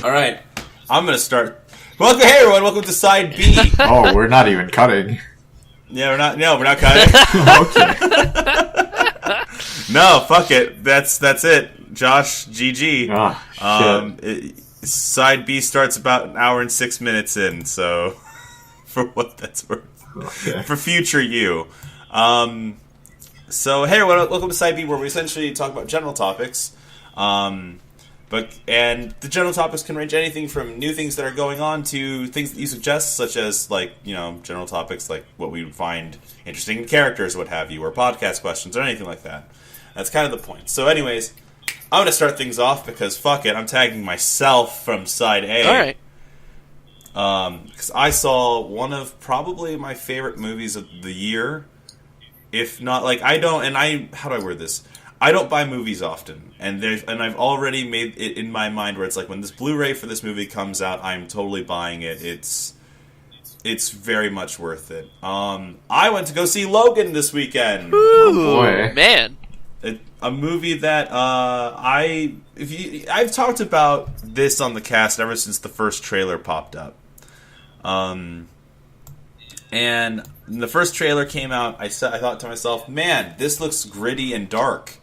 All right, I'm gonna start. Welcome, hey everyone. Welcome to Side B. Oh, we're not even cutting. Yeah, we're not. No, we're not cutting. Okay. No, fuck it. That's it. Josh, GG. Shit. Side B starts about an hour and 6 minutes in. So, for what that's worth, Okay. for future you. So hey everyone, welcome to Side B, where we essentially talk about general topics. And the general topics can range anything from new things that are going on to things that you suggest, such as, like, you know, general topics like what we would find interesting in characters, what have you, or podcast questions, or anything like that. That's kind of the point. So anyways, I'm going to start things off because, fuck it, I'm tagging myself from Side A. Alright. Because I saw one of probably my favorite movies of the year. If not, like, how do I word this? I don't buy movies often, and I've already made it in my mind where it's like, when this Blu-ray for this movie comes out, I'm totally buying it. It's very much worth it. I went to go see Logan this weekend. Ooh, boy. man. A movie that I've talked about this on the cast ever since the first trailer popped up. And when the first trailer came out, I thought to myself, man, this looks gritty and dark.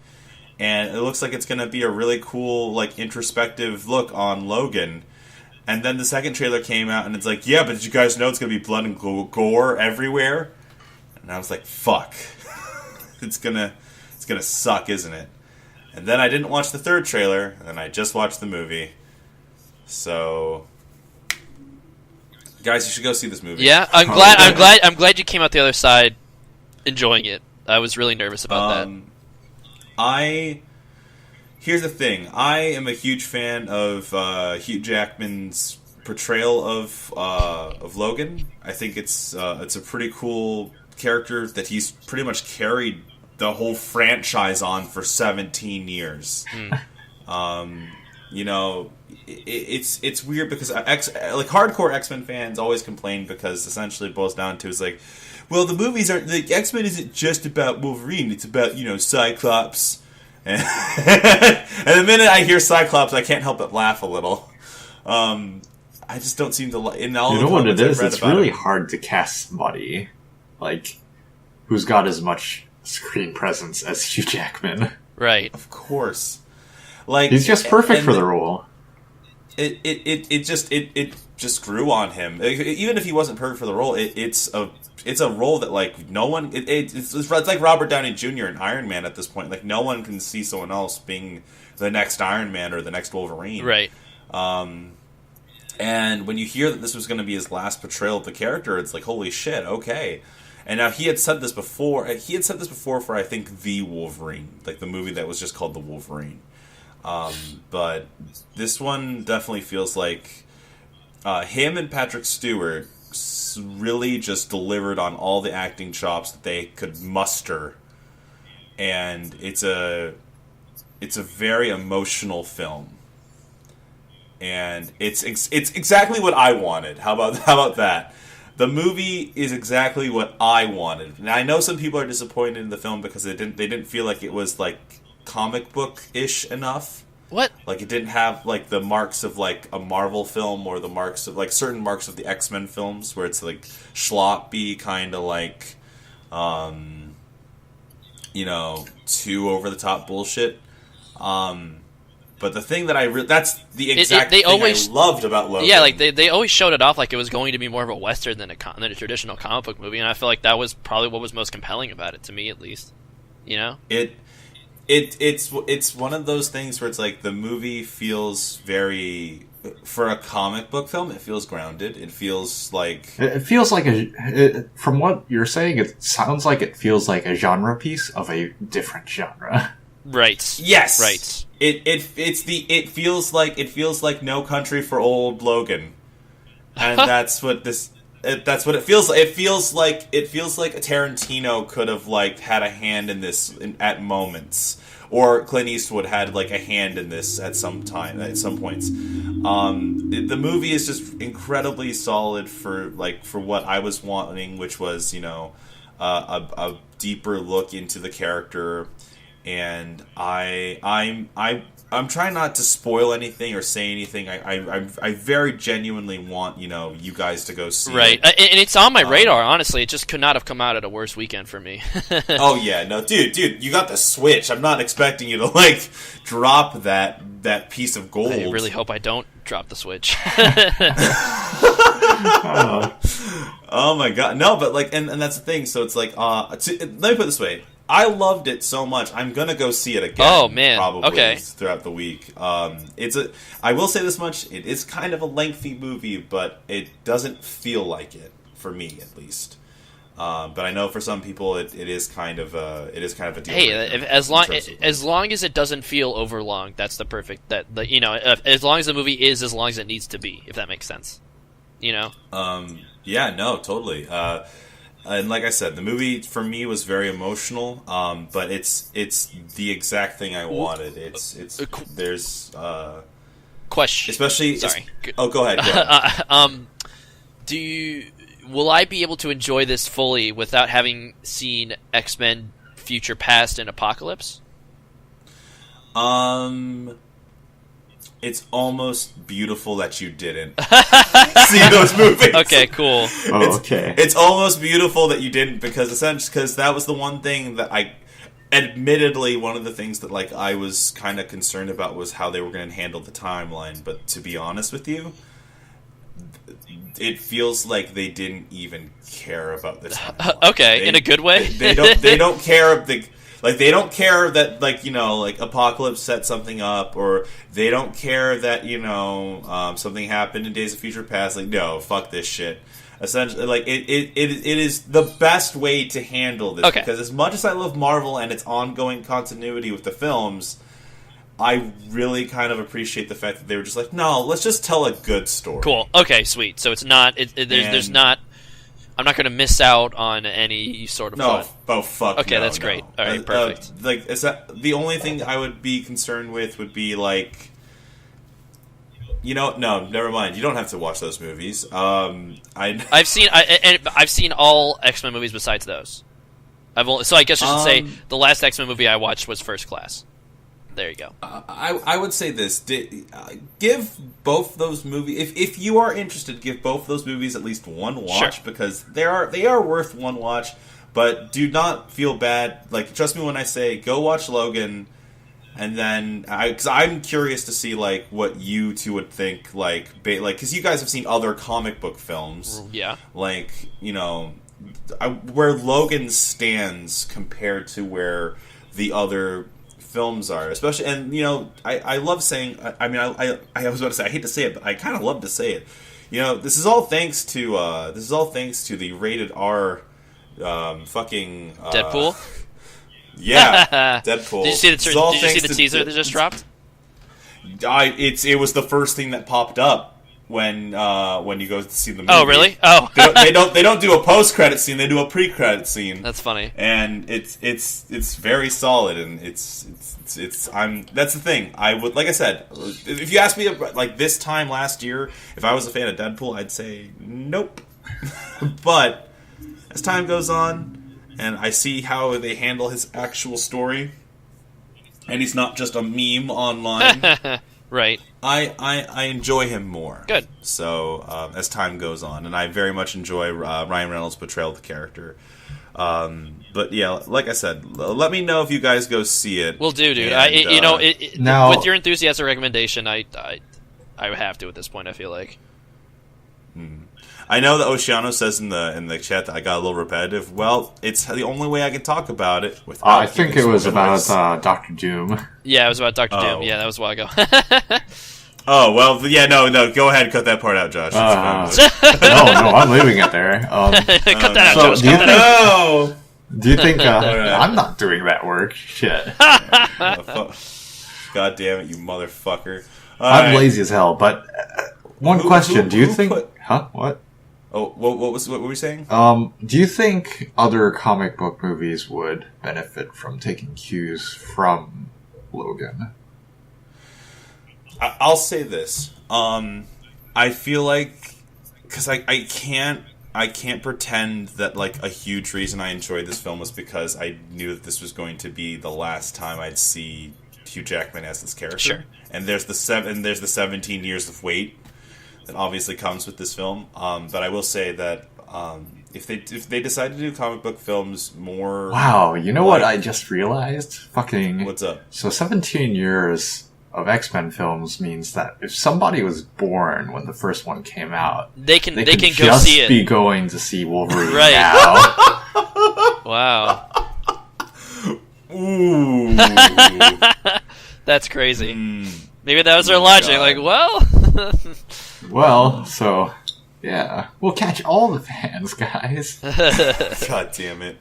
And it looks like it's going to be a really cool, like, introspective look on Logan. And then the second trailer came out, and it's like, yeah, but did you guys know it's going to be blood and gore everywhere? And I was like, fuck. It's gonna suck, isn't it? And then I didn't watch the third trailer, and I just watched the movie. So, guys, you should go see this movie. Yeah, I'm glad you came out the other side enjoying it. I was really nervous about that. Here's the thing. I am a huge fan of Hugh Jackman's portrayal of Logan. I think it's a pretty cool character that he's pretty much carried the whole franchise on for 17 years. You know, it's weird because hardcore X-Men fans always complain because essentially it boils down to is like, well, the movies aren't, like, X-Men isn't just about Wolverine, it's about, you know, Cyclops. And the minute I hear Cyclops, I can't help but laugh a little. I just don't seem to like, in all You the know what it comments I've is? read It's about really him. hard to cast somebody, like, who's got as much screen presence as Hugh Jackman. Right. Of course. Like, He's just perfect and for the role. It just grew on him. Even if he wasn't perfect for the role, it's a role that, like, no one. It's like Robert Downey Jr. in Iron Man at this point. Like, no one can see someone else being the next Iron Man or the next Wolverine. Right. And when you hear that this was going to be his last portrayal of the character, it's like, holy shit, okay. And now he had said this before. He had said this before for, I think, The Wolverine, like the movie that was just called The Wolverine. But this one definitely feels like him and Patrick Stewart really just delivered on all the acting chops that they could muster, and it's a very emotional film, and it's exactly what I wanted. How about that? The movie is exactly what I wanted. And I know some people are disappointed in the film because they didn't feel like it was, like, comic book-ish enough. What? Like, it didn't have, like, the marks of, like, a Marvel film or the marks of, like, certain marks of the X-Men films where it's, like, schloppy, kind of like, you know, too over-the-top bullshit. But the thing that that's the exact thing I loved about Logan. Yeah, like, they always showed it off like it was going to be more of a Western than a traditional comic book movie, and I feel like that was probably what was most compelling about it, to me at least. You know? It's one of those things where it's like the movie feels very, for a comic book film, it feels grounded. It feels like From what you're saying, it sounds like it feels like a genre piece of a different genre. Right. Yes. Right. It feels like No Country for Old Logan, and that's what this. That's what it feels like. It feels like a Tarantino could have, like, had a hand in this at moments, or Clint Eastwood had, like, a hand in this at some points. The movie is just incredibly solid for what I was wanting, which was, you know, a deeper look into the character, and I I'm trying not to spoil anything or say anything. I very genuinely want you guys to go see Right, it. and it's on my radar. Honestly, it just could not have come out at a worse weekend for me. Oh yeah, no, dude, you got the Switch. I'm not expecting you to like drop that piece of gold. I really hope I don't drop the Switch. Oh my god, no, but like, and that's the thing. So it's like, let me put it this way. I loved it so much. I'm gonna go see it again. Oh man, probably okay. Throughout the week. I will say this much: it is kind of a lengthy movie, but it doesn't feel like it for me, at least. But I know for some people, it is kind of a deal. Hey, as long as as it doesn't feel overlong, that's the perfect. As long as the movie is as long as it needs to be, if that makes sense. Yeah, no, totally. And like I said, the movie for me was very emotional. But it's the exact thing I wanted. There's question. Especially. Sorry. Go ahead. Will I be able to enjoy this fully without having seen X-Men Future Past and Apocalypse? It's almost beautiful that you didn't see those movies. Okay, cool. Okay. It's almost beautiful that you didn't, because that was the one thing that admittedly, one of the things that like I was kind of concerned about was how they were going to handle the timeline. But to be honest with you, it feels like they didn't even care about the timeline. Okay, in a good way. They don't care. They don't care that, like Apocalypse set something up, or they don't care that, something happened in Days of Future Past. Like, no, fuck this shit. Essentially, like, it is the best way to handle this. Okay. Because as much as I love Marvel and its ongoing continuity with the films, I really kind of appreciate the fact that they were just like, no, let's just tell a good story. Cool. Okay, sweet. So it's not. There's not. I'm not going to miss out on any sort of fun. Oh, fuck. Okay, no, that's great. All right, perfect. The only thing I would be concerned with would be like, no, never mind. You don't have to watch those movies. I've seen all X-Men movies besides those. So I guess I should say the last X-Men movie I watched was First Class. There you go. I would say this: give both those movies. If you are interested, give both those movies at least one watch, sure, because they are worth one watch. But do not feel bad. Like, trust me when I say go watch Logan, and then because I'm curious to see like what you two would think. Like because you guys have seen other comic book films. Yeah. Like where Logan stands compared to where the other films are, especially, and I love saying. I mean, I was about to say I hate to say it, but I kind of love to say it. This is all thanks to the rated R, fucking Deadpool. Yeah, Deadpool. Did you see the teaser that just dropped? It was the first thing that popped up when you go to see the movie. Oh, really? Oh, they don't do a post-credit scene. They do a pre-credit scene. That's funny. And it's very solid, and it's that's the thing. I would, like I said, if you asked me like this time last year if I was a fan of Deadpool, I'd say nope. But as time goes on, and I see how they handle his actual story, and he's not just a meme online. Right. I enjoy him more. Good. So as time goes on, and I very much enjoy Ryan Reynolds' portrayal of the character. But yeah, like I said, let me know if you guys go see it. Will do, dude. And, now, with your enthusiasm recommendation, I would have to at this point. I feel like. I know that Oceano says in the chat that I got a little repetitive. Well, it's the only way I can talk about it. I think it was about Doctor Doom. Yeah, it was about Doctor Doom. Yeah, that was a while ago. Oh, well, yeah, no, go ahead and cut that part out, Josh. No, I'm leaving it there. Cut that out, Josh. Do you think I'm not doing that work? Shit. God damn it, you motherfucker. I'm lazy as hell, but one question. Do you think... Huh? What? Oh, what were we saying? Do you think other comic book movies would benefit from taking cues from Logan? I'll say this. I feel like, because I can't pretend that like a huge reason I enjoyed this film was because I knew that this was going to be the last time I'd see Hugh Jackman as this character. Sure. And there's the 17 years of wait that obviously comes with this film. But I will say that if they decide to do comic book films more, Wow, you know what I just realized? Fucking. what's up? So 17 years of X-Men films means that if somebody was born when the first one came out, They can could go just see it. be going to see Wolverine Right. now. Wow. Ooh. That's crazy. Mm. Maybe that was their Oh, logic. God. Like, well, Well, so yeah, we'll catch all the fans, guys. God damn it.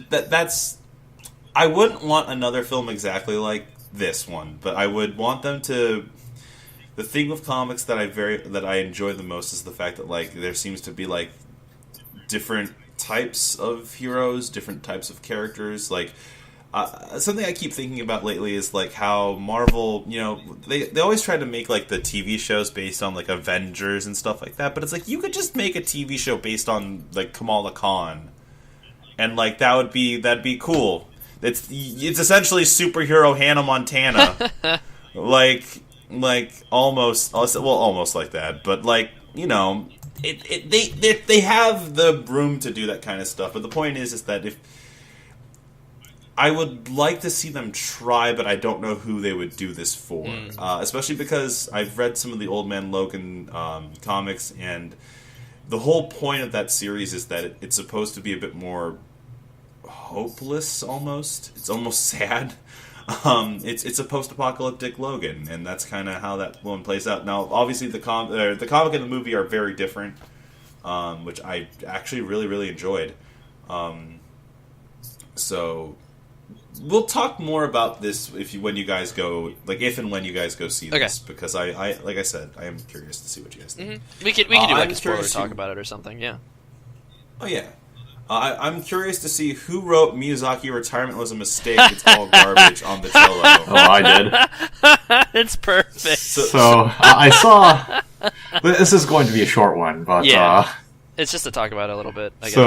That's. I wouldn't want another film exactly like this one, but I would want them to. The thing with comics that I enjoy the most is the fact that like there seems to be like different types of heroes, different types of characters. Like something I keep thinking about lately is like how Marvel, they always try to make like the TV shows based on like Avengers and stuff like that, but it's like you could just make a TV show based on like Kamala Khan, and like that'd be cool. It's essentially superhero Hannah Montana, like almost like that, but like they have the room to do that kind of stuff. But the point is that if I would like to see them try, but I don't know who they would do this for. Especially because I've read some of the Old Man Logan comics, and the whole point of that series is that it's supposed to be a bit more hopeless, almost. It's almost sad. It's a post-apocalyptic Logan, and that's kind of how that one plays out. Now, obviously, the comic and the movie are very different, which I actually really, really enjoyed. So we'll talk more about this if and when you guys go see this, because I like I said, I am curious to see what you guys think. mm-hmm. we could do like I'm a spoiler curious talk to- about it or something. Yeah. Oh yeah. I'm curious to see who wrote Miyazaki Retirement was a mistake. It's all garbage on the Trello. Oh, I did. It's perfect. So I saw. This is going to be a short one, but Yeah. It's just to talk about it a little bit, I guess. so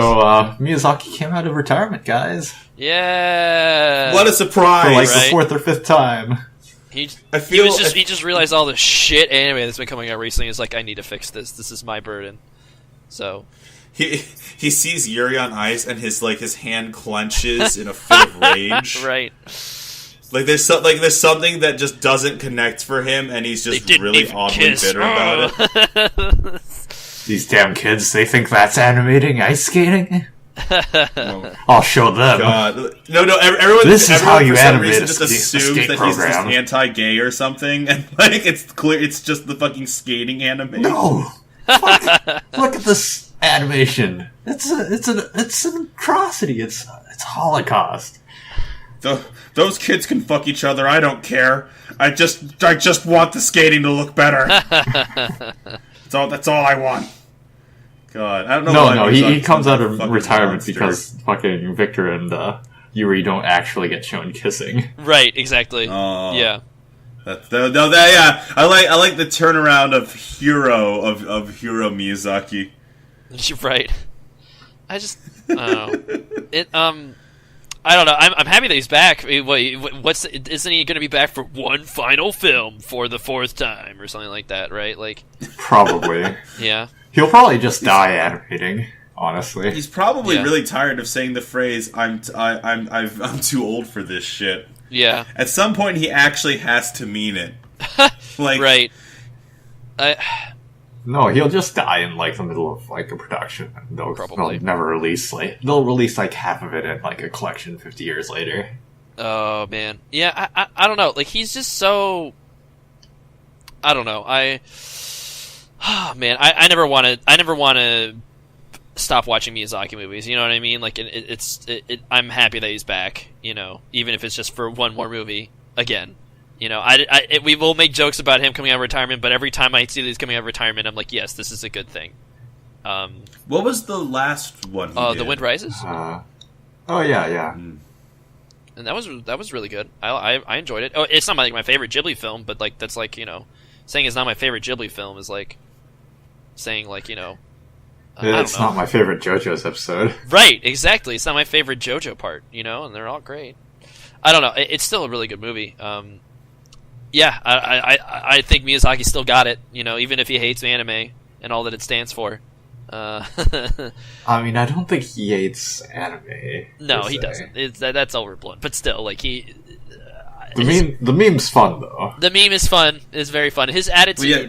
Miyazaki came out of retirement, guys, Yeah. What a for surprise! like Right. the fourth or fifth time. He feel- he just realized all the shit anime that's been coming out recently. He's like, I need to fix this. This is my burden. So He sees Yuri on Ice and his hand clenches in a fit of rage. right. Like there's something that just doesn't connect for him, and he's just didn't really even oddly kiss. bitter about it. These damn kids, they think that's animating ice skating? Oh, I'll show them. God, no, everyone. This is how you for some animate reason a just skate assumes that he's just program. anti-gay or something, and like it's clear it's just the fucking skating anime. No! Fuck. Look at this animation. It's an atrocity. It's Holocaust. Those kids can fuck each other. I don't care. I just want the skating to look better. That's all I want. God, I don't know. No, he comes out of fucking retirement monster. because fucking Victor and Yuri don't actually get shown kissing. Right, exactly. Oh. Yeah. Yeah. I like the turnaround of Hiro Miyazaki. You're right. I don't know. I don't know. I'm happy that he's back. Isn't he going to be back for one final film for the fourth time or something like that? Right? Like, Probably. yeah. He'll probably just die animating, honestly. He's probably Yeah. really tired of saying the phrase I'm too old for this shit. Yeah. At some point, he actually has to mean it. Like, Right. No, he'll just die in like the middle of like a production. And they'll Probably. never release they'll release like half of it in like a collection 50 years later. Oh man, yeah. I don't know. Like he's just so. I don't know. Man, I never want to stop watching Miyazaki movies. You know what I mean? Like I'm happy that he's back. You know, even if it's just for one more movie again. You know, we will make jokes about him coming out of retirement, but every time I see that he's coming out of retirement, I'm like, yes, this is a good thing. What was the last one? The Wind Rises, Oh yeah. and that was really good. I enjoyed it. Oh, it's not my favorite Ghibli film, but like that's like saying it's not my favorite Ghibli film is like saying like I don't It's know. not my favorite JoJo's episode. Right, exactly. It's not my favorite JoJo part, and they're all great. I don't know. It's still a really good movie. Yeah, I think Miyazaki still got it. You know, even if he hates anime and all that it stands for. I mean, I don't think he hates anime. No, per he se. doesn't. That's overblown. But still, like The meme's fun though. the meme is fun. It's very fun. His attitude. Well, yeah,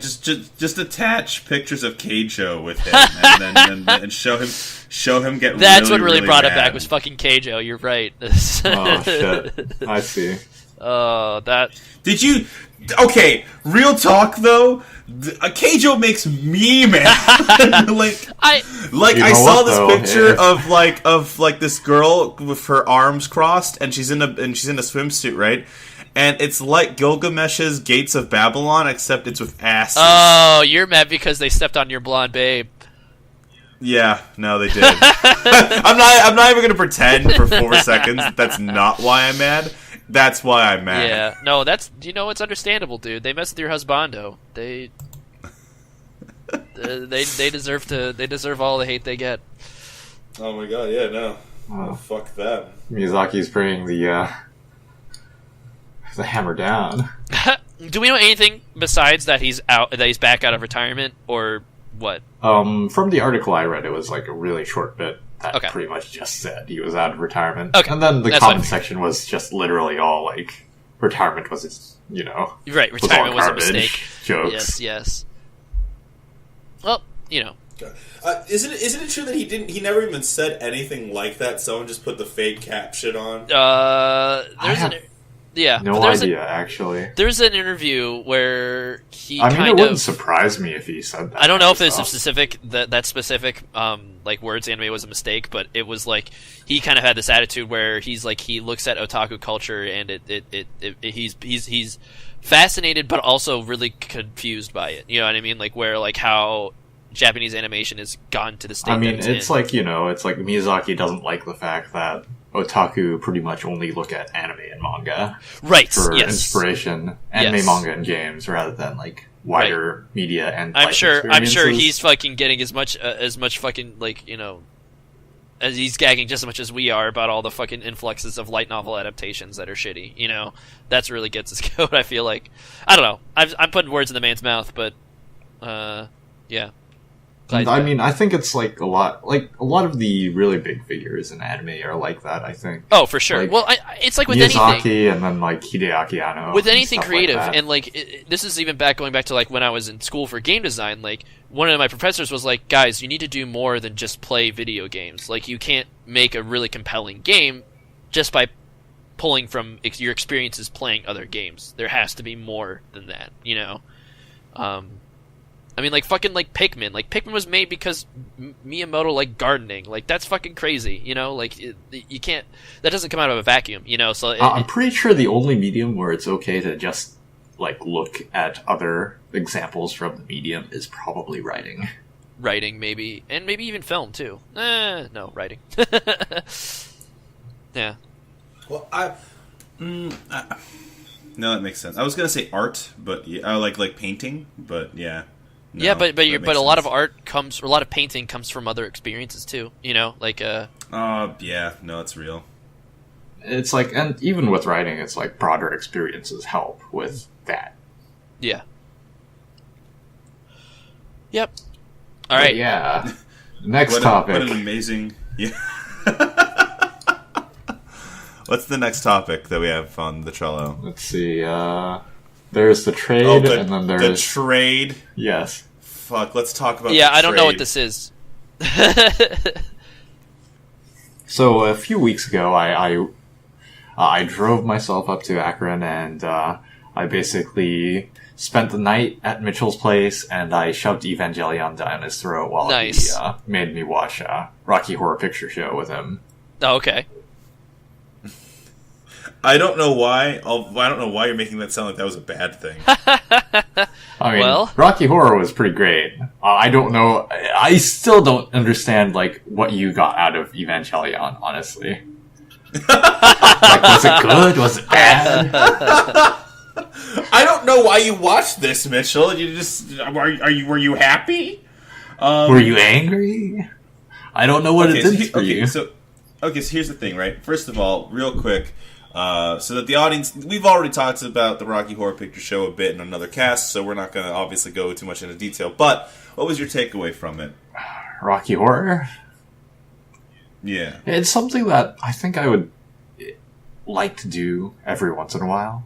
just attach pictures of Keijo with him, and then show him get. That's what really brought mad. it back was fucking Keijo. You're right. Oh shit! I see. Oh, that. Did you? Okay, real talk though. Keijo makes me mad. like I You I know saw what, this though? picture Yeah. of this girl with her arms crossed, and she's in a swimsuit, right? And it's like Gilgamesh's Gates of Babylon, except it's with asses. Oh, you're mad because they stepped on your blonde babe. Yeah, no, they did. I'm not even gonna pretend for 4 seconds that that's not why I'm mad. That's why I'm mad. Yeah, no, it's understandable, dude. They messed with your husbando. They deserve all the hate they get. Oh my god, yeah, no. Oh. Fuck them. Miyazaki's bringing the hammer down. Do we know anything besides that he's back out of retirement, or what? From the article I read, it was like a really short bit that Okay. pretty much just said he was out of retirement. Okay, And then the that's comment fine. section was just literally all like, retirement was, Right, was retirement all was a garbage mistake. jokes. Yes. Well, Isn't it true that he never even said anything like that? Someone just put the fake caption on. No there's idea, actually. There's an interview where he I mean, it kind wouldn't of. surprise me if he said that. I don't know kind if of it's a stuff. specific that specific like words anime was a mistake, but it was like he kind of had this attitude where he's like he looks at otaku culture and he's fascinated but also really confused by it. You know what I mean? Like where like how Japanese animation has gone to the state. I mean, that it's in. like, it's like Miyazaki doesn't like the fact that otaku pretty much only look at anime and manga right for yes. inspiration, anime, Yes. manga, and games, rather than like wider media and I'm life sure experiences. he's fucking getting as much fucking like as he's gagging just as much as we are about all the fucking influxes of light novel adaptations that are shitty. That's really gets his goat. I feel like I don't know. I'm putting words in the man's mouth, but yeah. And I mean, I think it's like a lot of the really big figures in anime are like that. I think. Oh, for sure. Like, Well, it's like with Miyazaki anything. and then like Hideaki Anno. With and anything stuff creative, like that. and like this is even going back to like when I was in school for game design. Like one of my professors was like, "Guys, you need to do more than just play video games. Like you can't make a really compelling game just by pulling from your experiences playing other games. There has to be more than that, I mean, like fucking like Pikmin. Like Pikmin was made because Miyamoto liked gardening. Like that's fucking crazy, Like you can't. That doesn't come out of a vacuum, So I'm pretty sure the only medium where it's okay to just like look at other examples from the medium is probably writing. writing maybe, and maybe even film too. No, writing. Yeah. Well, no, that makes sense. I was gonna say art, but I like painting, but yeah. No, Yeah, but that makes a lot of sense. a lot of painting comes from other experiences too. Like yeah, no, it's real. It's like, and even with writing, it's like broader experiences help with that. yeah. Yep. All But right. yeah. Next What topic. an amazing. Yeah. What's the next topic that we have on the Trello? Let's see. There's the trade, and then the there's trade. yes. Fuck, let's talk about. Yeah, the I don't know what trade. this is. So a few weeks ago, I drove myself up to Akron, and I basically spent the night at Mitchell's place, and I shoved Evangelion down his throat while Nice. he made me watch Rocky Horror Picture Show with him. Oh, okay. I don't know why. I don't know why you're making that sound like that was a bad thing. I mean, Well- Rocky Horror was pretty great. I don't know. I still don't understand like what you got out of Evangelion. Honestly, like, was it good? Was it bad? I don't know why you watched this, Mitchell. You just were you happy? Were you angry? I don't know what it did for you. So here's the thing, right? First of all, real quick, so that the audience, we've already talked about the Rocky Horror Picture Show a bit in another cast, so we're not going to obviously go too much into detail. But what was your takeaway from it? Rocky Horror? Yeah. It's something that I think I would like to do every once in a while.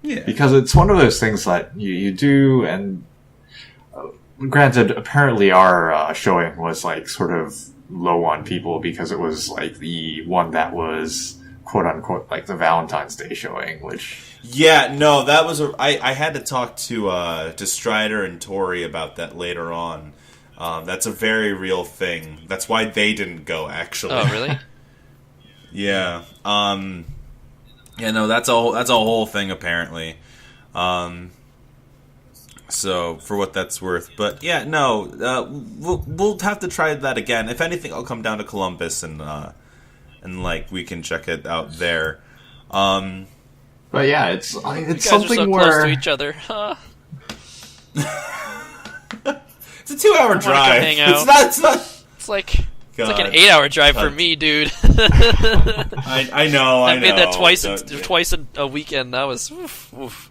Yeah. Because it's one of those things that you do, and granted, apparently our showing was like sort of low on people because it was like the one that was quote unquote like the Valentine's Day showing, which Yeah, no, that was I had to talk to Strider and Tori about that later on. That's a very real thing. That's why they didn't go, actually. Oh, really? Yeah. Yeah, no, that's a whole thing apparently. So for what that's worth, but yeah, no, we'll have to try that again. If anything, I'll come down to Columbus and like we can check it out there. but yeah, it's You guys something are so where close to each other. It's a 2-hour go drive. hang out. It's not. It's like God. an 8-hour drive for God. me, dude. I know. I made that twice Don't- twice a weekend. That was oof.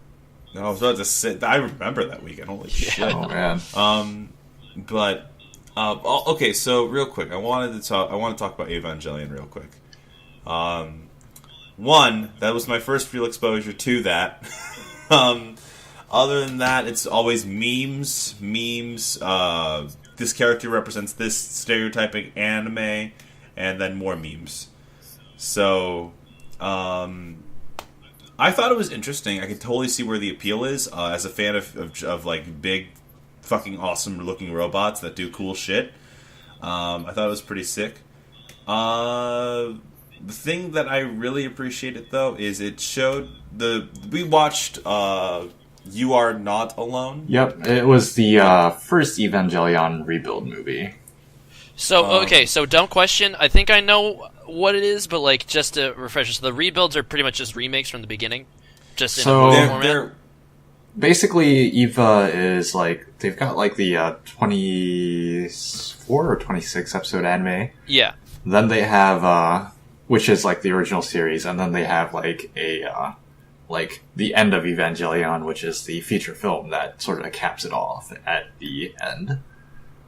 I was about to say. I remember that weekend. Holy shit. oh man, But okay. So real quick, I want to talk about Evangelion real quick. One, that was my first real exposure to that. Other than that, it's always memes. This character represents this stereotyping anime, and then more memes. So, I thought it was interesting. I could totally see where the appeal is. As a fan of like big, fucking awesome looking robots that do cool shit, I thought it was pretty sick. The thing that I really appreciated though is it showed we watched You Are Not Alone. yep, it was the first Evangelion rebuild movie. So okay, so dumb question. I think I know what it is, but like just to refresh, so the rebuilds are pretty much just remakes from the beginning, just in So- a movie They're, format. they're Basically, Eva is like they've got like the 24 or 26 episode anime. Yeah. Then they have which is like the original series, and then they have like a like the end of Evangelion, which is the feature film that sort of caps it off at the end.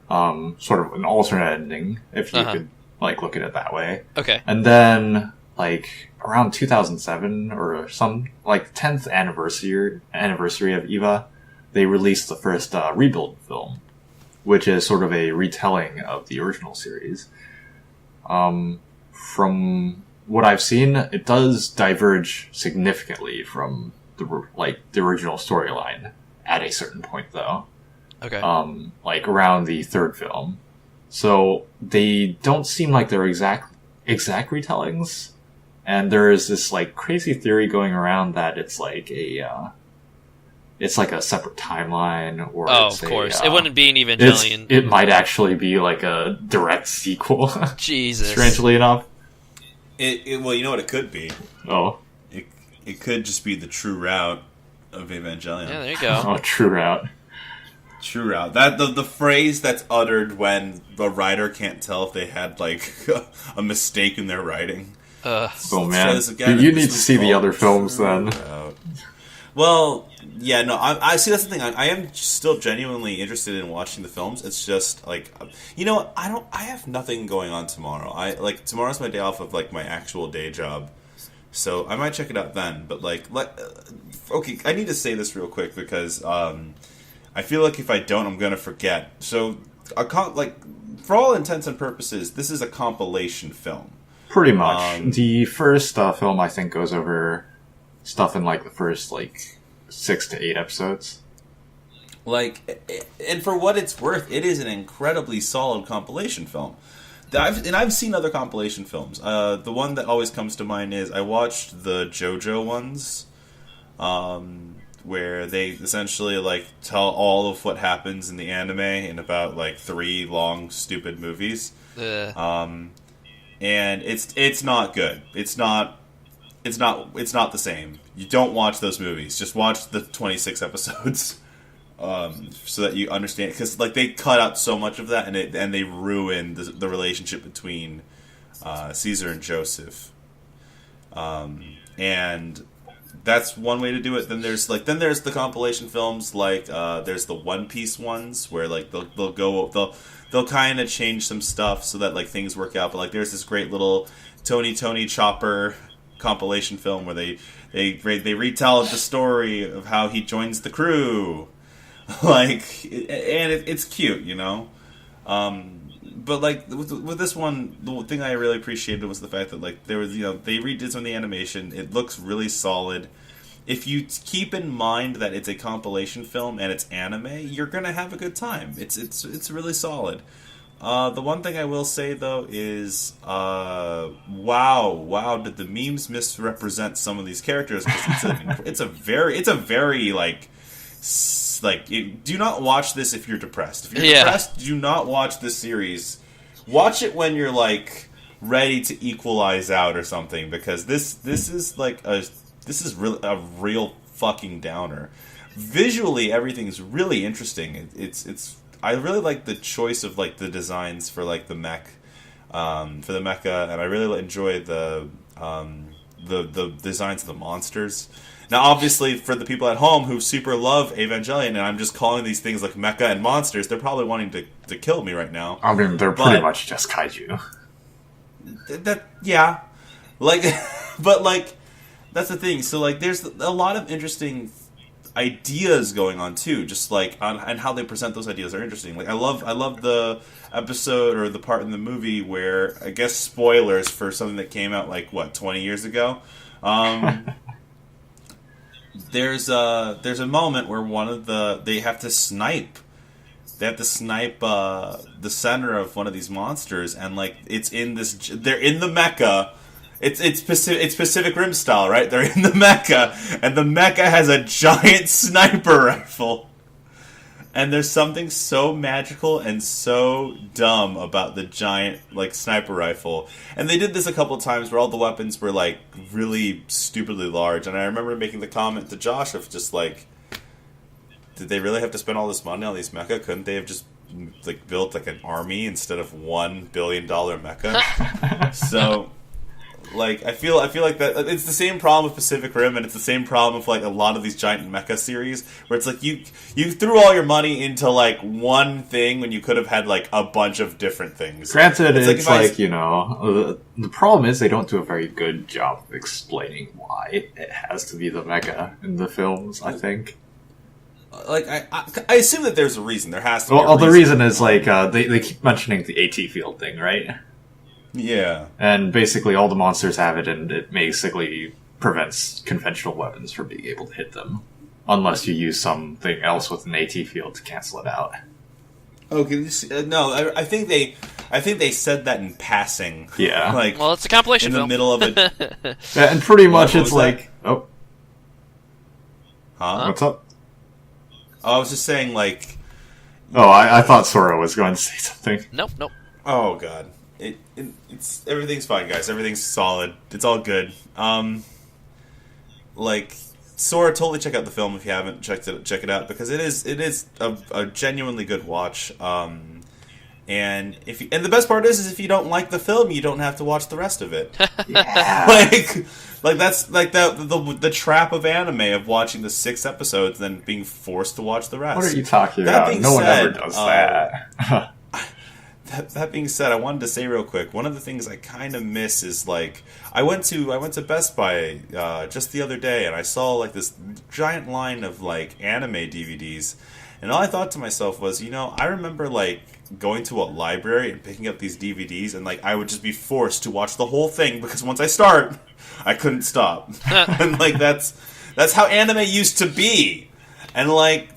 Sort of an alternate ending, if you could like look at it that way. Okay. And then like around 2007 or some like 10th anniversary of Eva, they released the first rebuild film, which is sort of a retelling of the original series. From what I've seen, it does diverge significantly from the original storyline at a certain point, though. Okay. Like around the third film. So they don't seem like they're exact retellings. And there is this like crazy theory going around that it's like a separate timeline, or Oh, it's of course. a, It wouldn't be an Evangelion. it might actually be like a direct sequel. Jesus. Strangely enough. well, you know what it could be. Oh, It could just be the true route of Evangelion. Yeah, there you go. oh, true route. True route. That the phrase that's uttered when the writer can't tell if they had like a mistake in their writing. Oh Try man, this again. you This need to was see the called other films True then. Route. Well, yeah, no, I see. That's the thing. I am still genuinely interested in watching the films. It's just like, you know, what? I have nothing going on tomorrow. Tomorrow's my day off of like my actual day job, so I might check it out then. But okay, I need to say this real quick because I feel like if I don't, I'm gonna forget. So, for all intents and purposes, this is a compilation film. Pretty much. The first film, I think, goes over stuff in like the first 6 to 8 episodes. And for what it's worth, it is an incredibly solid compilation film. I've seen other compilation films. The one that always comes to mind is I watched the JoJo ones, where they essentially tell all of what happens in the anime in about 3 long stupid movies. And it's not good. It's not the same. You don't watch those movies. Just watch the 26 episodes, so that you understand. Because they cut out so much of that, and they ruin the relationship between Caesar and Joseph. And that's one way to do it. Then there's the compilation films, like there's the One Piece ones where like they'll kind of change some stuff so that like things work out. But like there's this great little Tony Chopper compilation film where they retell the story of how he joins the crew, it's cute, you know. But like with this one, the thing I really appreciated was the fact that like there was, you know, they redid some of the animation. It looks really solid. If you keep in mind that it's a compilation film and it's anime, you're gonna have a good time. It's really solid. The one thing I will say though is, wow, did the memes misrepresent some of these characters? Because it's a very like. Do not watch this if you're depressed. If you're depressed, do not watch this series. Watch it when you're like ready to equalize out or something, because this is really a real fucking downer. Visually, everything's really interesting. I really like the choice of like the designs for like the mech, for the mecha, and I really enjoy the designs of the monsters. Now, obviously, for the people at home who super love Evangelion, and I'm just calling these things like mecha and monsters, they're probably wanting to kill me right now. I mean, they're pretty much just kaiju. Yeah. Like, but like, that's the thing. So like, there's a lot of interesting ideas going on too, just like and how they present those ideas are interesting. Like, I love the episode or the part in the movie where, I guess, spoilers for something that came out like 20 years ago. There's a moment where they have to snipe the center of one of these monsters, and like they're in the mecha. It's Pacific Rim style, right? They're in the mecha, and the mecha has a giant sniper rifle. And there's something so magical and so dumb about the giant, like, sniper rifle. And they did this a couple of times where all the weapons were, like, really stupidly large. And I remember making the comment to Josh of just, like, did they really have to spend all this money on these mecha? Couldn't they have just, like, built, like, an army instead of $1 billion mecha? So, like, I feel like that it's the same problem with Pacific Rim, and it's the same problem with like a lot of these giant mecha series, where it's like you threw all your money into like one thing when you could have had like a bunch of different things. Granted, it's like you know, the problem is they don't do a very good job of explaining why it has to be the mecha in the films. I think. Like I assume that there's a reason. There has to be. Well, the reason is like they keep mentioning the AT field thing, right? Yeah. And basically all the monsters have it, and it basically prevents conventional weapons from being able to hit them. Unless you use something else with an AT field to cancel it out. Okay, no, I think they said that in passing. Yeah. Like, well, it's a compilation in the middle of it. Yeah, and pretty much it's like... That? Oh. Huh? What's up? Oh, I was just saying, like... Oh, I thought Sora was going to say something. Nope. Oh, God. It's everything's fine, guys. Everything's solid. It's all good. Like, Sora, totally check out the film if you haven't check it out, because it is a genuinely good watch. And the best part is if you don't like the film, you don't have to watch the rest of it. Yeah. like that's like the trap of anime of watching the 6 episodes and then being forced to watch the rest. What are you talking about? No one ever does that. That being said, I wanted to say real quick, one of the things I kind of miss is, like, I went to Best Buy just the other day, and I saw, like, this giant line of, like, anime DVDs, and all I thought to myself was, you know, I remember, like, going to a library and picking up these DVDs, and, like, I would just be forced to watch the whole thing, because once I start, I couldn't stop. And, like, that's how anime used to be. And, like,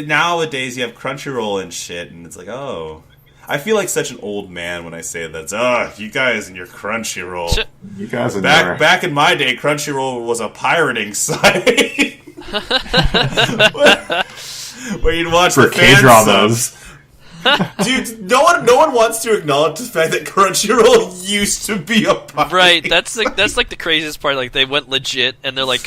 nowadays you have Crunchyroll and shit, and it's like, oh... I feel like such an old man when I say that. You guys and your Crunchyroll. You guys and back in my day, Crunchyroll was a pirating site where you'd watch for the fan K-dramas. Dude, no one wants to acknowledge the fact that Crunchyroll used to be a pirate. Right, that's like the craziest part. Like, they went legit, and they're like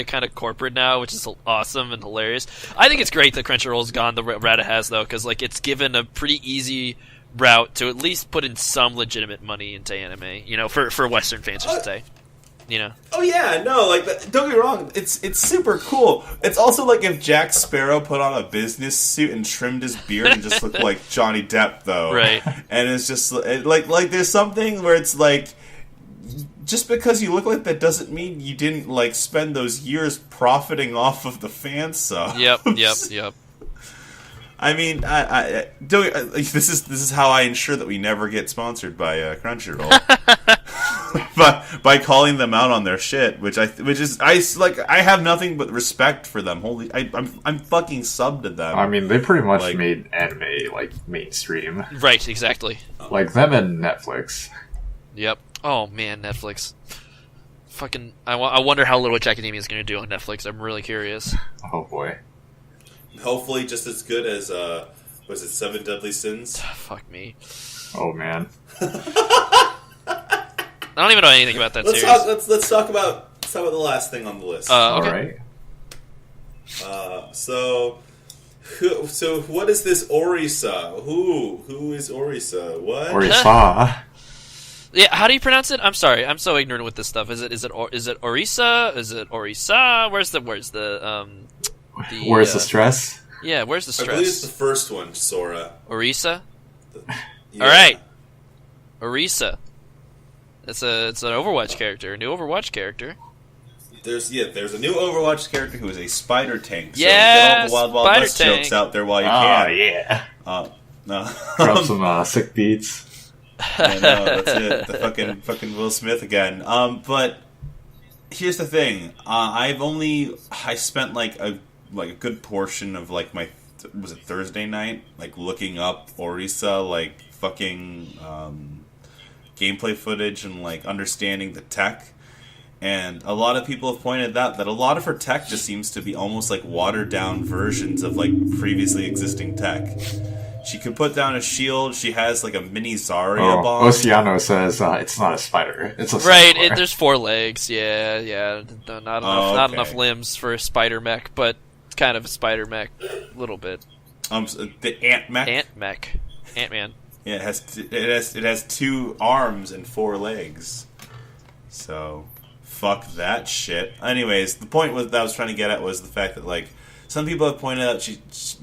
kind of corporate now, which is awesome and hilarious. I think it's great that Crunchyroll's gone the route it has, though, because like it's given a pretty easy route to at least put in some legitimate money into anime. You know, for Western fans, I should say. You know. Oh yeah, no, like don't get me wrong, it's super cool. It's also like if Jack Sparrow put on a business suit and trimmed his beard and just looked like Johnny Depp, though. Right. And it's just like there's something where it's like, just because you look like that doesn't mean you didn't like spend those years profiting off of the fan subs. Yep. I mean, this is how I ensure that we never get sponsored by Crunchyroll. by calling them out on their shit, I have nothing but respect for them. I'm fucking subbed to them. I mean, they pretty much made anime like mainstream. Right, exactly. Like them and Netflix. Yep. Oh man, Netflix. Fucking, I wonder how Little Witch Academia is going to do on Netflix. I'm really curious. Oh boy. Hopefully, just as good as was it Seven Deadly Sins? Fuck me. Oh man. I don't even know anything about that series. Let's talk about the last thing on the list. Okay. All right. So what is this Orisa? Who is Orisa? What? Orisa. Yeah, how do you pronounce it? I'm sorry, I'm so ignorant with this stuff. Is it Orisa? Is it Orisa? Where's the Where's the stress? Yeah, where's the stress? I believe it's the first one, Sora. Orisa. Yeah. All right, Orisa. It's an Overwatch character, a new Overwatch character. There's a new Overwatch character who is a spider tank. So yeah, get all the Wild Wild West jokes out there while you can. Oh yeah. No. Drop some sick beats. Yeah, no, that's it. The fucking Will Smith again. But here's the thing. I spent like a good portion of like my Thursday night like looking up Orisa like fucking gameplay footage and like understanding the tech. And a lot of people have pointed out that a lot of her tech just seems to be almost like watered down versions of like previously existing tech. She can put down a shield. She has like a mini Zarya bomb. Oceano says it's not a spider. It's a right. There's 4 legs. Yeah. Not enough limbs for a spider mech, but it's kind of a spider mech, a little bit. The ant mech. Ant-Man. Yeah, it has 2 arms and 4 legs. So fuck that shit. Anyways, the point that I was trying to get at was the fact that like some people have pointed out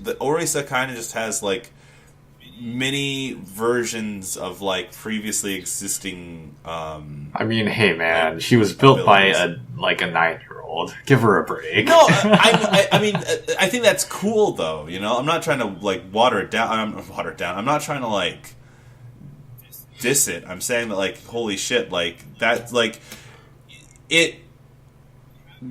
the Orisa kind of just has like mini versions of like previously existing. I mean, hey man, she was built by a 9-year-old. Give her a break. No, I mean, I think that's cool though. You know, I'm not trying to like water it down. I'm not trying to like diss it. I'm saying that like holy shit, like that, like it.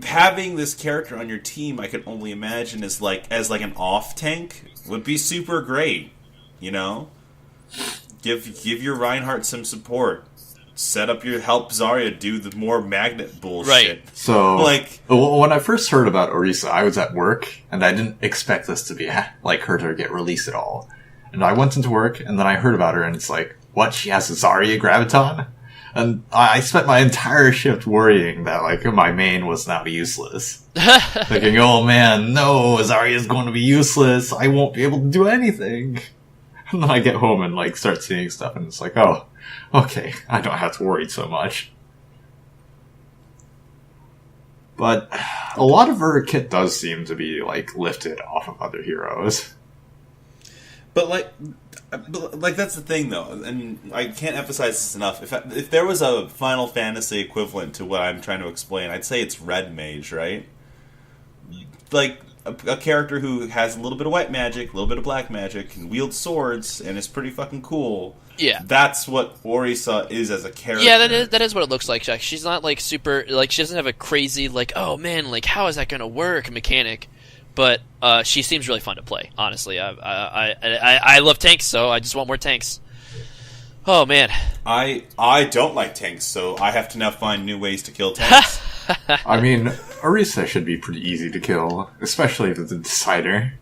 Having this character on your team, I can only imagine as like an off tank would be super great. You know, give your Reinhardt some support. Help Zarya do the more magnet bullshit. Right. So, like, when I first heard about Orisa, I was at work, and I didn't expect this to be like her to get released at all. And I went into work, and then I heard about her, and it's like, what? She has a Zarya Graviton? And I spent my entire shift worrying that, like, my main was now useless. Thinking, oh man, no, Zarya's going to be useless. I won't be able to do anything. And then I get home and, like, start seeing stuff, and it's like, oh, okay, I don't have to worry so much. But a lot of her kit does seem to be, like, lifted off of other heroes. But that's the thing, though, and I can't emphasize this enough. If there was a Final Fantasy equivalent to what I'm trying to explain, I'd say it's Red Mage, right? Like, a character who has a little bit of white magic, a little bit of black magic, and wields swords, and is pretty fucking cool. Yeah. That's what Orisa is as a character. Yeah, that is what it looks like, Jack. She's not, like, super... Like, she doesn't have a crazy, like, oh, man, like, how is that gonna work mechanic? But she seems really fun to play, honestly. I love tanks, so I just want more tanks. Oh, man. I don't like tanks, so I have to now find new ways to kill tanks. I mean, Orisa should be pretty easy to kill, especially the Decider.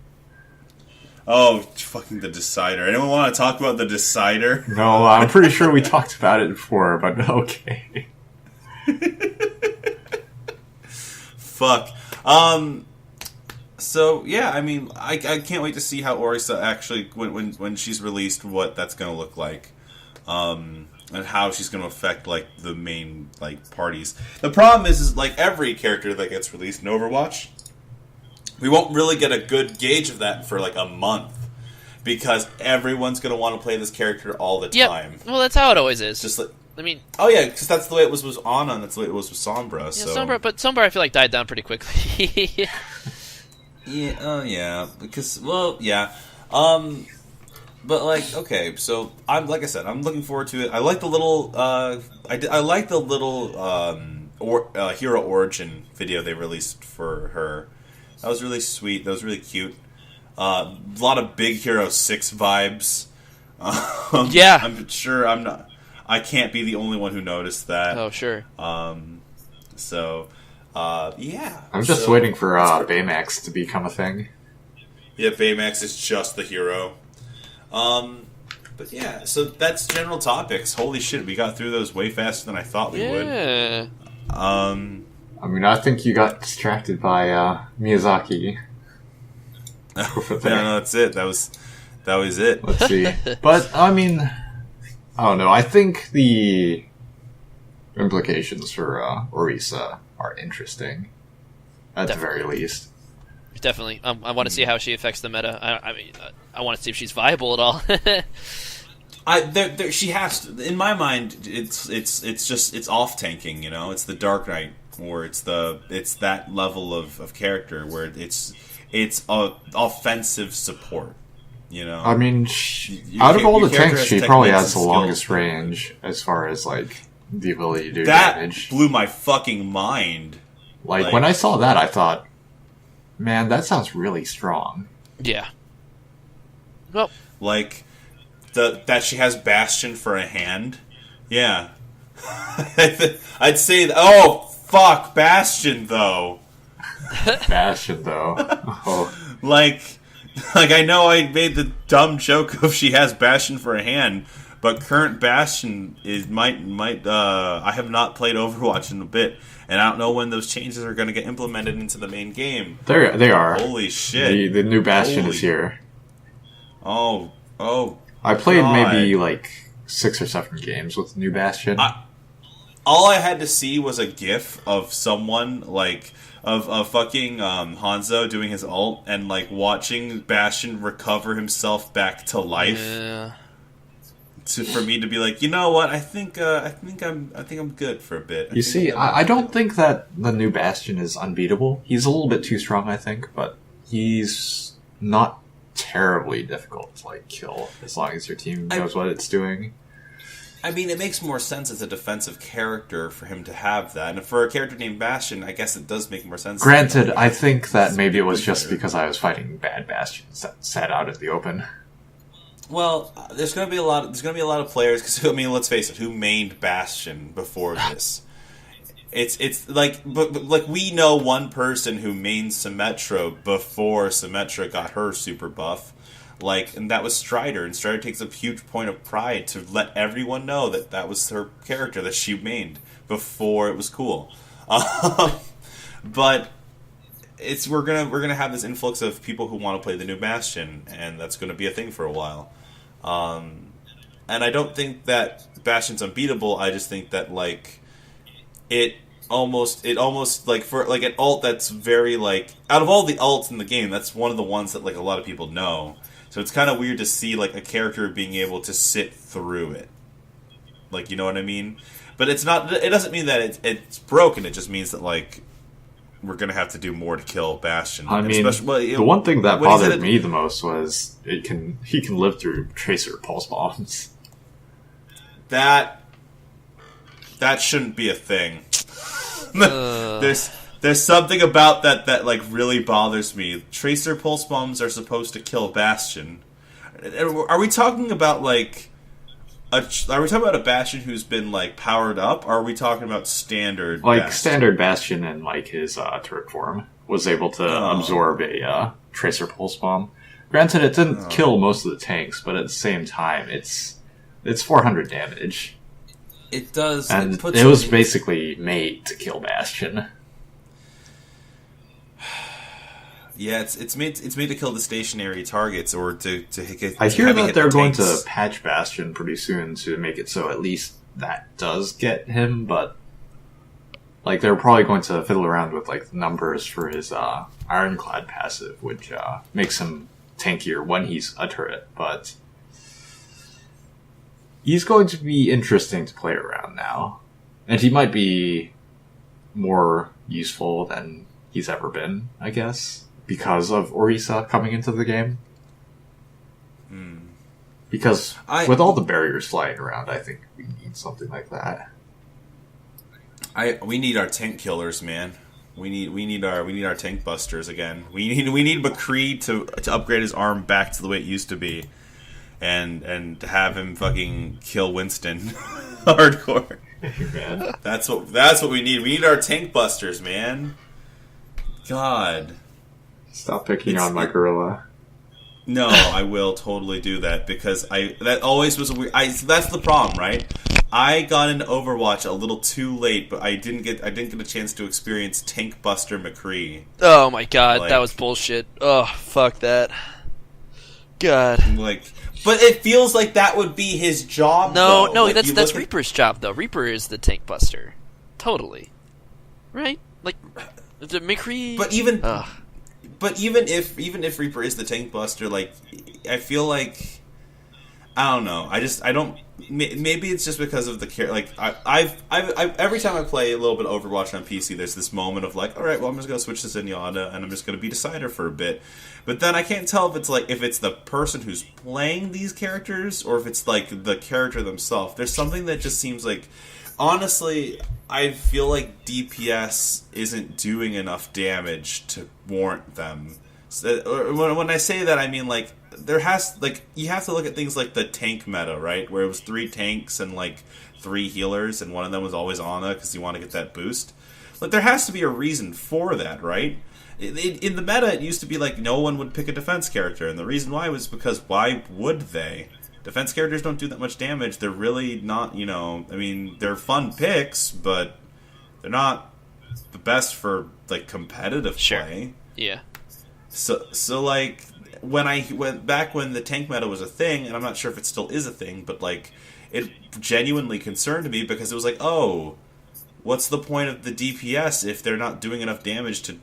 Oh, fucking the Decider. Anyone want to talk about the Decider? No, I'm pretty sure we talked about it before, but okay. Fuck. So, yeah, I mean, I can't wait to see how Orisa actually, when she's released, what that's going to look like. and how she's going to affect like the main like parties. The problem is like every character that gets released in Overwatch, we won't really get a good gauge of that for like a month because everyone's going to want to play this character all the time. Well, that's how it always is. Just like, I mean, oh yeah, because that's the way it was with Ana, and that's the way it was with Sombra. yeah, So Sombra I feel like died down pretty quickly. yeah, yeah, because well, yeah. But like, okay, so I'm like I said, I'm looking forward to it. I like the little, I like the little hero origin video they released for her. That was really sweet. That was really cute. A lot of Big Hero 6 vibes. Yeah, I'm sure I can't be the only one who noticed that. oh sure. So, yeah. I'm just So, waiting for Baymax to become a thing. yeah, Baymax is just the hero. But yeah, so that's general topics. Holy shit, we got through those way faster than I thought we would. Yeah. I mean, I think you got distracted by Miyazaki. No, that's it. That was it. Let's see. But, I mean, I don't know. I think the implications for Orisa are interesting, at the very least. Definitely. I want to see how she affects the meta. I mean, I want to see if she's viable at all. She has to. In my mind, it's off tanking. You know, it's the Dark Knight, or it's that level of character where it's offensive support. You know, I mean, out of all the character tanks, has she probably techniques has the and longest skills. range as far as like the ability to do That damage. blew my fucking mind. Like when I saw that, I thought, man, that sounds really strong. Yeah. Well, Like that she has Bastion for a hand. Yeah. I'd say oh fuck Bastion though. Bastion, though. Oh. Like I know I made the dumb joke of she has Bastion for a hand, but current Bastion might I have not played Overwatch in a bit, and I don't know when those changes are going to get implemented into the main game. They are. Holy shit. The new Bastion Holy- is here. Oh. I played God. maybe like 6 or 7 games with the new Bastion. All I had to see was a gif of someone like of fucking Hanzo doing his ult and like watching Bastion recover himself back to life. yeah. For me to be like, you know what? I think I'm good for a bit. You see, I don't think that the new Bastion is unbeatable. He's a little bit too strong, I think, but he's not terribly difficult to like kill as long as your team knows what it's doing. I mean, it makes more sense as a defensive character for him to have that, and for a character named Bastion, I guess it does make more sense. Granted, I think that maybe it was just because I was fighting bad Bastions that sat out in the open. Well, there's going to be a lot of players because I mean, let's face it, who mained Bastion before this? It's like but like we know one person who mained Symmetra before Symmetra got her super buff, like, and that was Strider, and Strider takes a huge point of pride to let everyone know that was her character that she mained before it was cool. But we're gonna have this influx of people who want to play the new Bastion, and that's going to be a thing for a while. And I don't think that Bastion's unbeatable. I just think that like it almost like for like an ult that's very like out of all the ults in the game, that's one of the ones that like a lot of people know. So it's kind of weird to see like a character being able to sit through it. Like, you know what I mean? But it's not. It doesn't mean that it's broken. It just means that like we're gonna have to do more to kill Bastion. I mean, the one thing that bothered me the most was he can live through Tracer pulse bombs. That shouldn't be a thing. There's something about that like really bothers me. Tracer pulse bombs are supposed to kill Bastion. Are we talking about like are we talking about a Bastion who's been like powered up? Or are we talking about standard? Like Bastion? standard Bastion in like his turret form was able to absorb a Tracer pulse bomb. Granted, it didn't kill most of the tanks, but at the same time, it's 400 damage. It does, and it was basically made to kill Bastion. Yeah, it's made to kill the stationary targets or to hit. I hear that they're going to tanks. patch Bastion pretty soon to make it so at least that does get him, but like they're probably going to fiddle around with like the numbers for his Ironclad passive, which makes him tankier when he's a turret, but he's going to be interesting to play around now. And he might be more useful than he's ever been, I guess, because of Orisa coming into the game. Because with all the barriers flying around, I think we need something like that. We need our tank killers, man. We need our tank busters again. We need McCree to upgrade his arm back to the way it used to be, and to have him fucking kill Winston hardcore. Man. That's what we need. We need our tank busters, man. God. Stop picking on my gorilla. No, I will totally do that because that always was a weird. That's the problem, right? I got into Overwatch a little too late, but I didn't get a chance to experience Tank Buster McCree. Oh my god, Like- that was bullshit. Oh, fuck that. God. But it feels like that would be his job. No, though. no, Like, that's you look at- Reaper's job though. Reaper is the tank buster. Totally. Right? Like the McCree. But even Ugh. if Reaper is the tank buster, like I feel like I don't know. I don't. Maybe it's just because of the care. Like I've every time I play a little bit of Overwatch on PC, there's this moment of like, all right, well I'm just gonna switch to Zenyatta and I'm just gonna be Decider for a bit. But then I can't tell if it's the person who's playing these characters or if it's like the character themselves. There's something that just seems like, honestly, I feel like DPS isn't doing enough damage to warrant them. So, when I say that, I mean like you have to look at things like the tank meta, right? Where it was 3 tanks and like 3 healers, and one of them was always Ana because you want to get that boost. Like there has to be a reason for that, right? In the meta, it used to be like no one would pick a defense character, and the reason why was because why would they? Defense characters don't do that much damage. They're really not, I mean, they're fun picks, but they're not the best for like competitive play. Yeah. So like when I went back when the tank meta was a thing, and I'm not sure if it still is a thing, but like it genuinely concerned me because it was like, oh, what's the point of the DPS if they're not doing enough damage to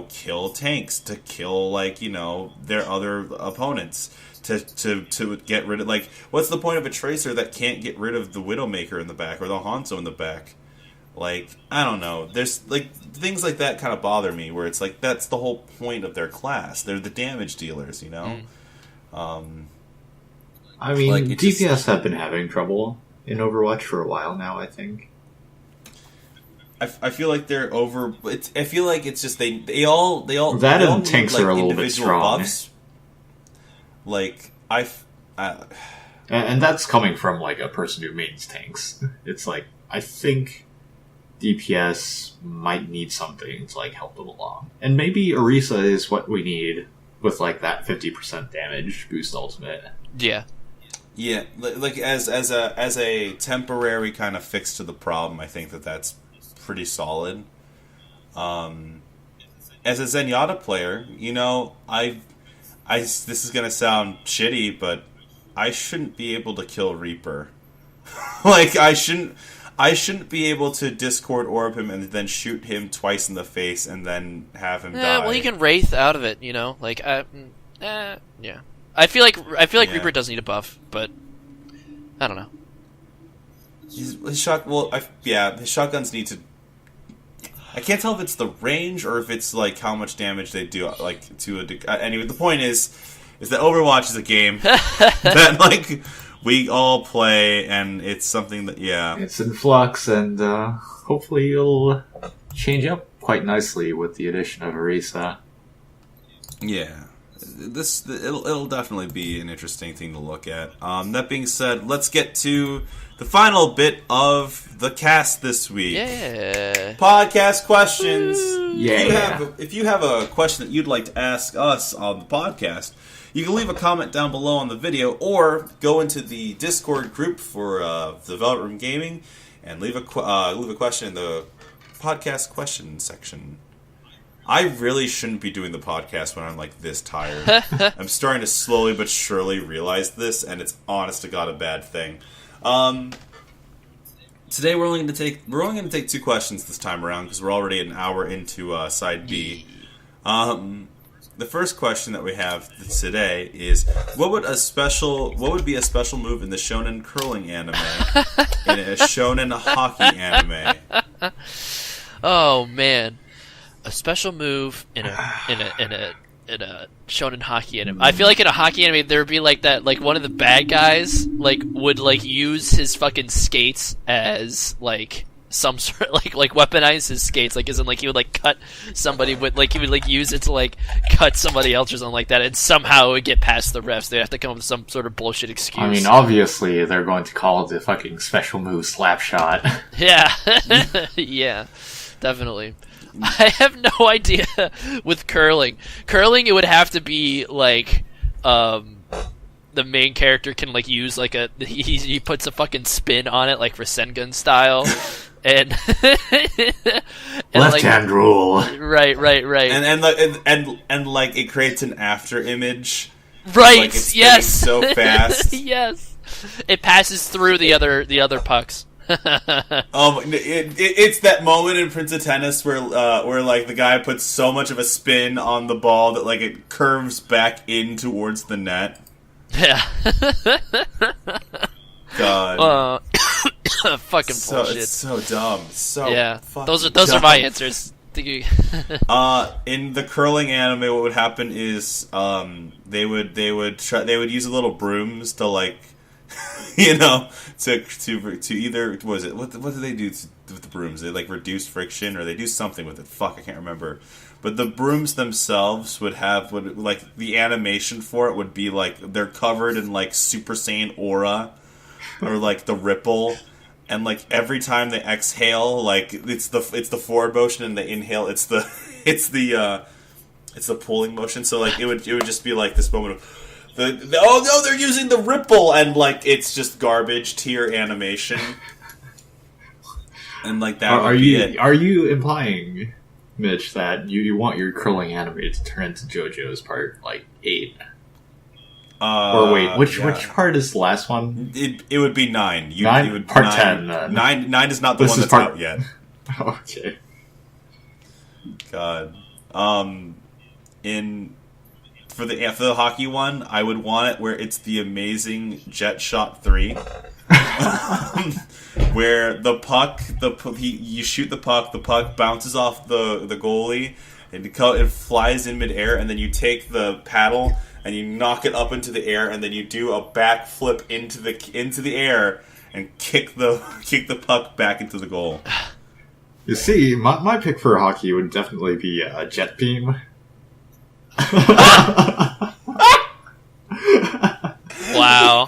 kill tanks, to kill like their other opponents, to get rid of like what's the point of a Tracer that can't get rid of the Widowmaker in the back or the Hanzo in the back? Like, I don't know. There's, like, things like that kind of bother me, where it's like, that's the whole point of their class. They're the damage dealers, I mean, like, it DPS just- have been having trouble in Overwatch for a while now, I think. I feel like they're over... I feel like it's just, they all That they all and tanks need, are a like, little bit individual strong. buffs. Like, And that's coming from, like, a person who mains tanks. It's like, I think DPS might need something to, like, help them along. And maybe Orisa is what we need with, like, that 50% damage boost ultimate. Yeah. yeah, like, as a temporary kind of fix to the problem, I think that's pretty solid. As a Zenyatta player, this is gonna sound shitty, but I shouldn't be able to kill Reaper. Like I shouldn't be able to Discord orb him and then shoot him twice in the face and then have him die. Well, you can Wraith out of it, Like, yeah. I feel like Yeah. Reaper does need a buff, but I don't know. His shotguns need to. I can't tell if it's the range or if it's like how much damage they do. Like to a anyway, the point is that Overwatch is a game that like we all play, and it's something that It's in flux, and hopefully it'll change up quite nicely with the addition of Orisa. Yeah. It'll definitely be an interesting thing to look at. That being said, let's get to the final bit of the cast this week. Yeah. Podcast questions. Yeah. If you have a question that you'd like to ask us on the podcast, you can leave a comment down below on the video, or go into the Discord group for the Velvet Room Gaming and leave a question in the podcast question section. I really shouldn't be doing the podcast when I'm like this tired. I'm starting to slowly but surely realize this, and it's honest to God a bad thing. Today we're only going to take 2 questions this time around because we're already an hour into side B. The first question that we have today is what would be a special move in the shonen curling anime in a shonen hockey anime? Oh man, a special move in a shonen hockey anime. I feel like in a hockey anime there would be like that, like one of the bad guys like would like use his fucking skates as like some sort like weaponize his skates, like isn't like he would like cut somebody with like he would like use it to like cut somebody else or something like that, and somehow it would get past the refs. They have to come up with some sort of bullshit excuse. I mean, obviously they're going to call it the fucking special move slap shot. Yeah, yeah, definitely. I have no idea with curling. Curling, it would have to be like the main character can like use like he puts a fucking spin on it like Rasengan style, and, left like, hand rule. Right, And like it creates an after image. right. Like it's Yes, spinning so fast. yes, it passes through the other pucks. It's that moment in Prince of Tennis where like the guy puts so much of a spin on the ball that like it curves back in towards the net. Yeah. God. Fucking bullshit. It's so dumb. So yeah. Those are dumb. my answers. In the curling anime, what would happen is they would use little brooms to like to either what was it what do they do with the brooms? They like reduce friction or they do something with it. Fuck, I can't remember. But the brooms themselves would like the animation for it would be like they're covered in like Super Saiyan aura or like the ripple, and like every time they exhale, like it's the forward motion, and they inhale it's the pulling motion. So like it would just be like this moment of oh no, they're using the ripple, and like it's just garbage tier animation, and like that. Are you implying, Mitch, that you want your curling anime to turn into JoJo's part like 8? Or wait, which part is the last one? It would be 9. 9? It would part 9, 10 then. 9 is not the one that's out yet. Okay. God. For the hockey one, I would want it where it's the amazing Jet Shot 3. Where the puck, you shoot the puck bounces off the goalie, and it flies in midair, and then you take the paddle and you knock it up into the air, and then you do a backflip into the air and kick the puck back into the goal. You see, my pick for hockey would definitely be Jet Beam. Wow.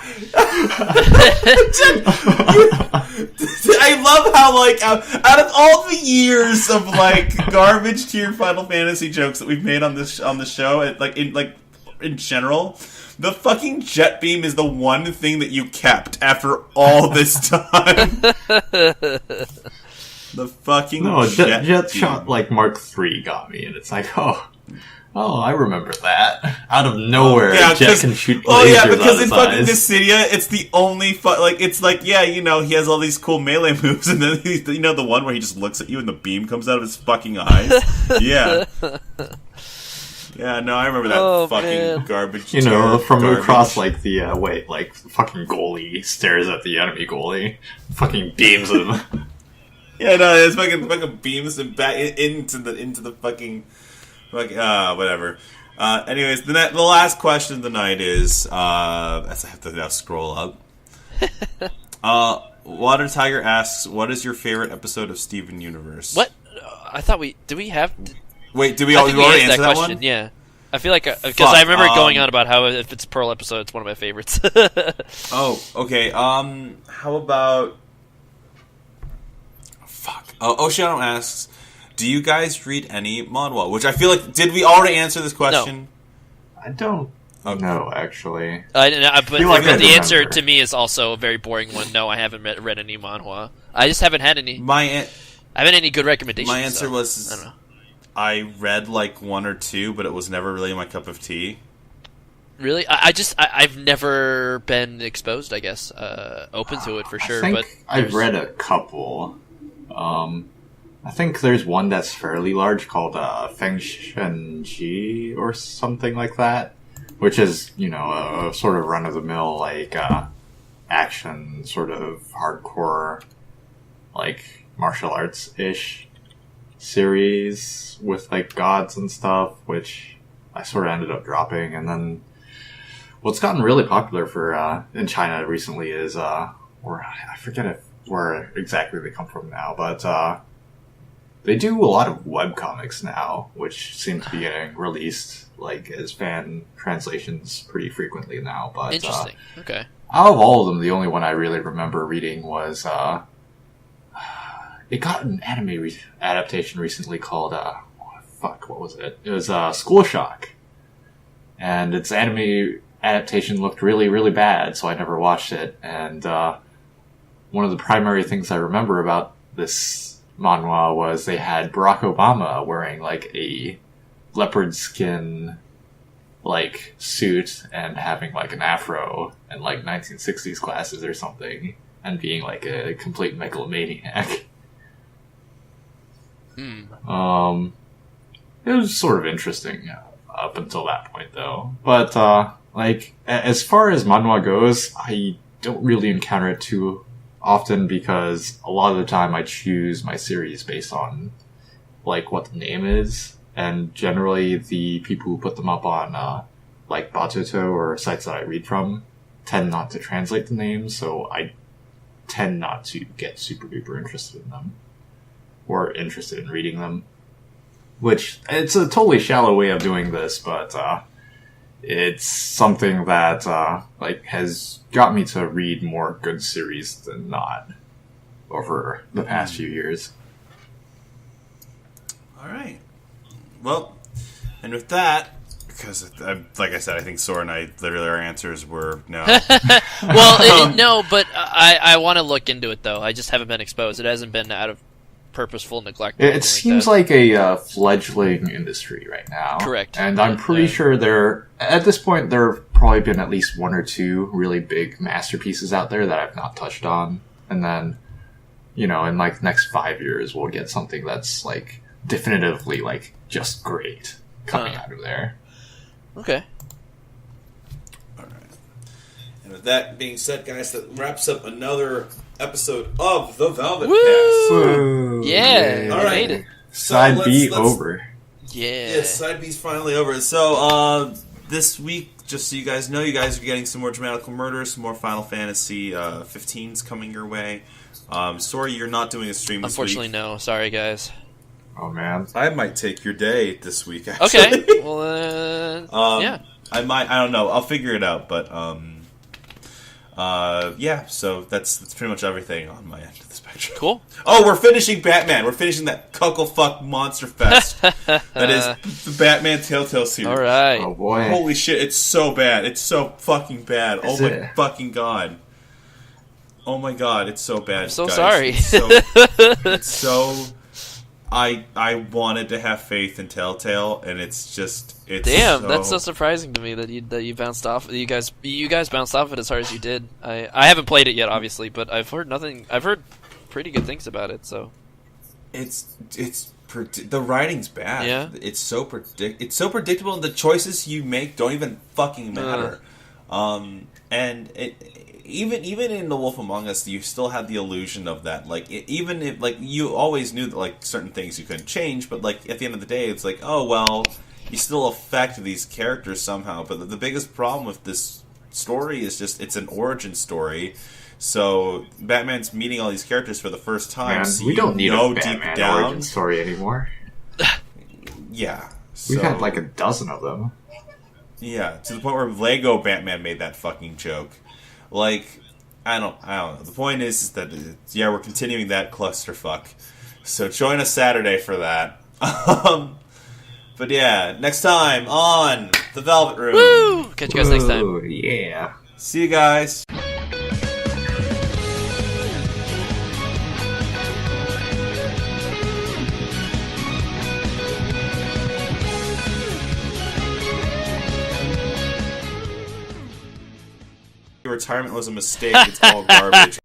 I love how, like, out of all the years of like garbage tier Final Fantasy jokes that we've made on the show, in general, the fucking jet beam is the one thing that you kept after all this time. The fucking jet shot like Mark III got me, and it's like, oh, I remember that. Out of nowhere, Jet can shoot lasers. Oh yeah, because in fucking Dissidia, it's the only it's like, yeah, he has all these cool melee moves, and then the one where he just looks at you and the beam comes out of his fucking eyes. Yeah. Yeah, no, I remember that fucking garbage. From across like the like fucking goalie stares at the enemy goalie, fucking beams him. Yeah, no, it's fucking beams him back into the fucking. Whatever. Anyways, the last question of the night is, as I have to now scroll up. Water Tiger asks, "What is your favorite episode of Steven Universe?" What? I thought we have. Wait, did we already answer that question? Yeah. I feel like because I remember going on about how if it's a Pearl episode, it's one of my favorites. Oh, okay. How about? Fuck. Oceano asks, do you guys read any manhwa? Which I feel like, did we already answer this question? No. I don't know, actually. But the answer remember. to me is also a very boring one. No, I haven't read any manhwa. I just haven't had any. I haven't any good recommendations. My answer was, I don't know. I read like 1 or 2, but it was never really my cup of tea. Really? I've never been exposed, I guess. Open to it for sure, I think but I've read a couple. I think there's one that's fairly large called Feng Shenji or something like that, which is, a sort of run-of-the-mill, like, action, sort of hardcore, like, martial arts-ish series with, like, gods and stuff, which I sort of ended up dropping. And then what's gotten really popular for in China recently is, or I forget where exactly they come from now, but they do a lot of webcomics now, which seem to be getting released like as fan translations pretty frequently now. But interesting. Okay. Out of all of them, the only one I really remember reading was it got an anime adaptation recently called what was it? It was School Shock, and its anime adaptation looked really, really bad, so I never watched it. And one of the primary things I remember about this manhwa was they had Barack Obama wearing like a leopard skin like suit and having like an afro and like 1960s glasses or something, and being like a complete megalomaniac. It was sort of interesting up until that point, though. But like as far as manhwa goes, I don't really encounter it too often because a lot of the time I choose my series based on like what the name is, and generally the people who put them up on like Batoto or sites that I read from tend not to translate the names, so I tend not to get super duper interested in them or interested in reading them. Which, it's a totally shallow way of doing this, but it's something that like has got me to read more good series than not over the past few years. All right. Well, and with that, because like I said, I think Sora and I literally our answers were no. Well, no, but I want to look into it though. I just haven't been exposed. It hasn't been out of purposeful neglect. It seems like a fledgling industry right now. Correct. And I'm pretty sure at this point, there have probably been at least one or two really big masterpieces out there that I've not touched on. And then, in like the next 5 years, we'll get something that's like definitively like just great coming out of there. Okay. All right. And with that being said, guys, that wraps up another episode of the Velvet Woo! Cast. Woo! Yeah, all right. made it. So Side B over. Yeah. Side B's finally over. So this week, just so you guys know, you guys are getting some more Dramatical Murder, some more Final Fantasy 15s coming your way. Sorry, you're not doing a stream this Unfortunately, week. no. Sorry, guys. Oh man. I might take your day this week. Actually. Okay. Well, yeah. I don't know. I'll figure it out, but yeah. So that's pretty much everything on my end of the spectrum. Cool. Oh, we're finishing Batman. We're finishing that cucklefuck monster fest that is the Batman Telltale series. All right. Oh boy. Holy shit! It's so bad. It's so fucking bad. Is oh my it? fucking god. Oh my god! It's so bad. I'm so guys. sorry. It's so. I wanted to have faith in Telltale, and it's Damn, so... that's so surprising to me that you bounced off. You guys bounced off it as hard as you did. I haven't played it yet, obviously, but I've heard nothing. I've heard pretty good things about it. So the writing's bad. Yeah. It's so predictable, and the choices you make don't even fucking matter. And even in The Wolf Among Us, you still had the illusion of that. Like, even if, like, you always knew that, like, certain things you couldn't change, but, like, at the end of the day, it's like, oh, well, you still affect these characters somehow. But the biggest problem with this story is just, it's an origin story. So, Batman's meeting all these characters for the first time. Man, so we don't need a deep Batman down origin story anymore. Yeah. We've had like a dozen of them. Yeah, to the point where Lego Batman made that fucking joke. Like, I don't know. The point is that, we're continuing that clusterfuck. So join us Saturday for that. But yeah, next time on The Velvet Room. woo! Catch you guys next time. Ooh, yeah. See you guys. the retirement was a mistake. It's all garbage.